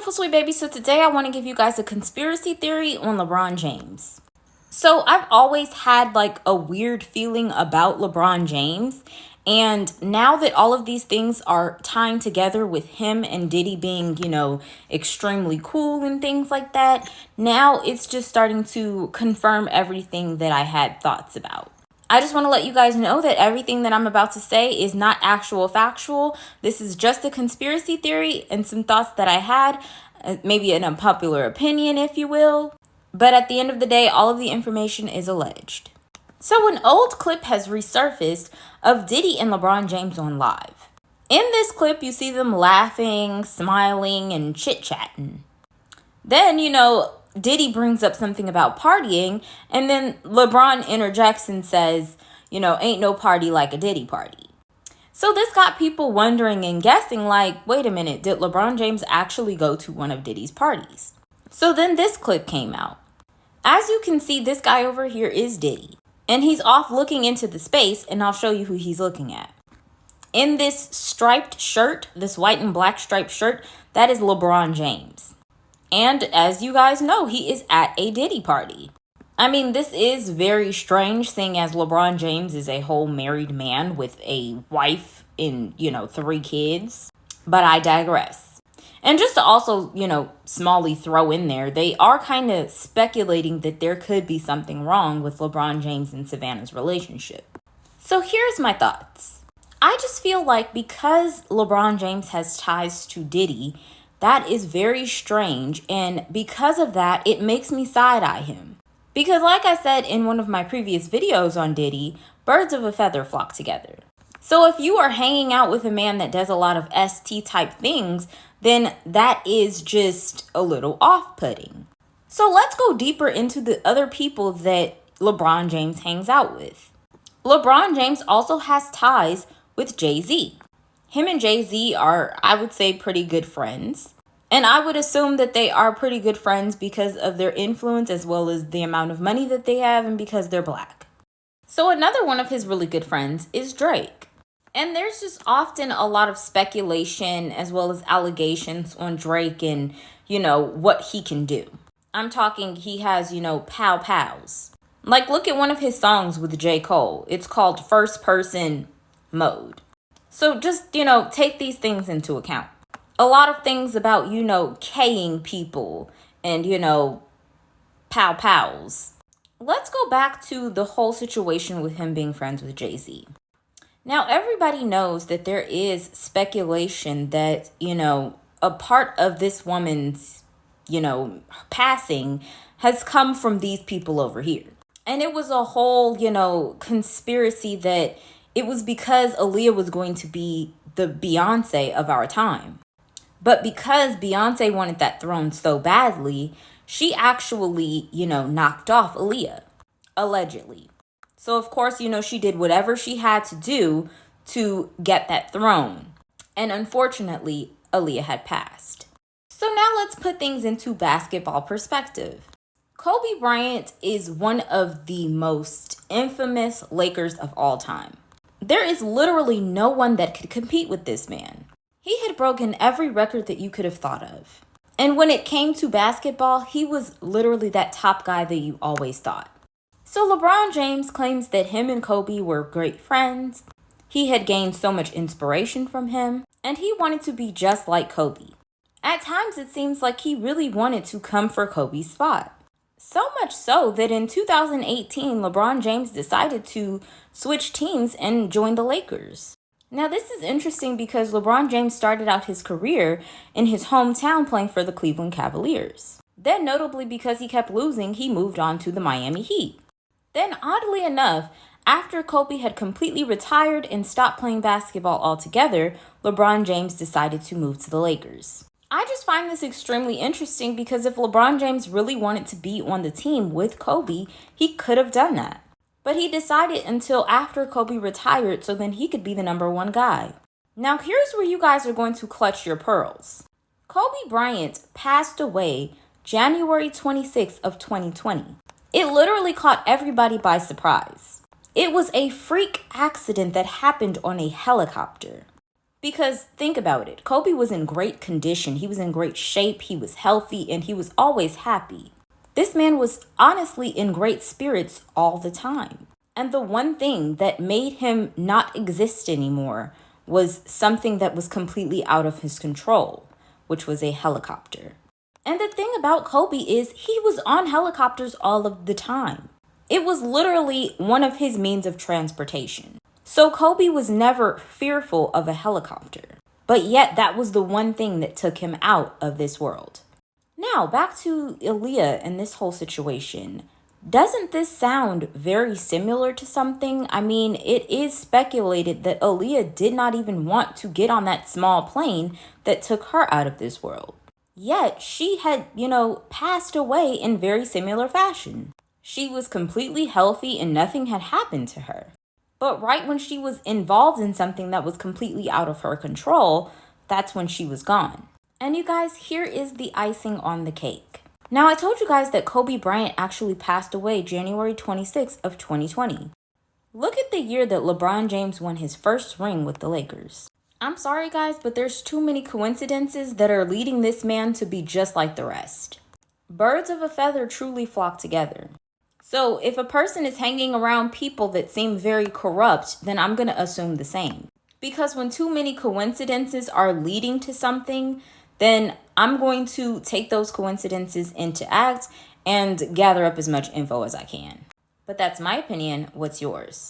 beautiful sweet baby. So today I want to give you guys a conspiracy theory on LeBron James. So I've always had like a weird feeling about LeBron James. And now that all of these things are tying together with him and Diddy being, extremely cool and things like that, now it's just starting to confirm everything that I had thoughts about. I just want to let you guys know that everything that I'm about to say is not actual factual. This is just a conspiracy theory and some thoughts that I had, maybe an unpopular opinion, if you will. But at the end of the day, all of the information is alleged. So an old clip has resurfaced of Diddy and LeBron James on live. In this clip, you see them laughing, smiling, and chit-chatting. Then, Diddy brings up something about partying, and then LeBron interjects and says, ain't no party like a Diddy party. So this got people wondering and guessing like, wait a minute, did LeBron James actually go to one of Diddy's parties? So then this clip came out. As you can see, this guy over here is Diddy, and he's off looking into the space, and I'll show you who he's looking at. In this striped shirt, this white and black striped shirt, that is LeBron James. And as you guys know, he is at a Diddy party. I mean, this is very strange, seeing as LeBron James is a whole married man with a wife and, 3 kids. But I digress. And just to also, smally throw in there, they are kind of speculating that there could be something wrong with LeBron James and Savannah's relationship. So here's my thoughts. I just feel like because LeBron James has ties to Diddy, that is very strange, and because of that, it makes me side-eye him. Because like I said in one of my previous videos on Diddy, birds of a feather flock together. So if you are hanging out with a man that does a lot of ST type things, then that is just a little off-putting. So let's go deeper into the other people that LeBron James hangs out with. LeBron James also has ties with Jay-Z. Him and Jay-Z are, I would say, pretty good friends. And I would assume that they are pretty good friends because of their influence as well as the amount of money that they have and because they're black. So another one of his really good friends is Drake. And there's just often a lot of speculation as well as allegations on Drake and, what he can do. I'm talking he has, pow pows. Like, look at one of his songs with J. Cole. It's called First Person Mode. So just, take these things into account. A lot of things about, K-ing people and, pow pows. Let's go back to the whole situation with him being friends with Jay-Z. Now, everybody knows that there is speculation that, a part of this woman's, passing has come from these people over here. And it was a whole, conspiracy that it was because Aaliyah was going to be the Beyonce of our time. But because Beyonce wanted that throne so badly, she actually, knocked off Aaliyah, allegedly. So, of course, she did whatever she had to do to get that throne. And unfortunately, Aaliyah had passed. So now let's put things into basketball perspective. Kobe Bryant is one of the most infamous Lakers of all time. There is literally no one that could compete with this man. He had broken every record that you could have thought of. And when it came to basketball, he was literally that top guy that you always thought. So LeBron James claims that him and Kobe were great friends. He had gained so much inspiration from him, and he wanted to be just like Kobe. At times, it seems like he really wanted to come for Kobe's spot. So much so that in 2018, LeBron James decided to switch teams and join the Lakers. Now, this is interesting because LeBron James started out his career in his hometown playing for the Cleveland Cavaliers. Then, notably because he kept losing, he moved on to the Miami Heat. Then, oddly enough, after Kobe had completely retired and stopped playing basketball altogether, LeBron James decided to move to the Lakers. I just find this extremely interesting because if LeBron James really wanted to be on the team with Kobe, he could have done that. But he decided until after Kobe retired so then he could be the number one guy. Now here's where you guys are going to clutch your pearls. Kobe Bryant passed away January 26th of 2020. It literally caught everybody by surprise. It was a freak accident that happened on a helicopter. Because think about it. Kobe was in great condition. He was in great shape. He was healthy and he was always happy. This man was honestly in great spirits all the time. And the one thing that made him not exist anymore was something that was completely out of his control, which was a helicopter. And the thing about Kobe is he was on helicopters all of the time. It was literally one of his means of transportation. So Kobe was never fearful of a helicopter. But yet that was the one thing that took him out of this world. Now, back to Aaliyah and this whole situation. Doesn't this sound very similar to something? I mean, it is speculated that Aaliyah did not even want to get on that small plane that took her out of this world. Yet she had, passed away in very similar fashion. She was completely healthy and nothing had happened to her. But right when she was involved in something that was completely out of her control, that's when she was gone. And you guys, here is the icing on the cake. Now, I told you guys that Kobe Bryant actually passed away January 26th of 2020. Look at the year that LeBron James won his first ring with the Lakers. I'm sorry guys, but there's too many coincidences that are leading this man to be just like the rest. Birds of a feather truly flock together. So if a person is hanging around people that seem very corrupt, then I'm going to assume the same. Because when too many coincidences are leading to something, then I'm going to take those coincidences into act and gather up as much info as I can. But that's my opinion. What's yours?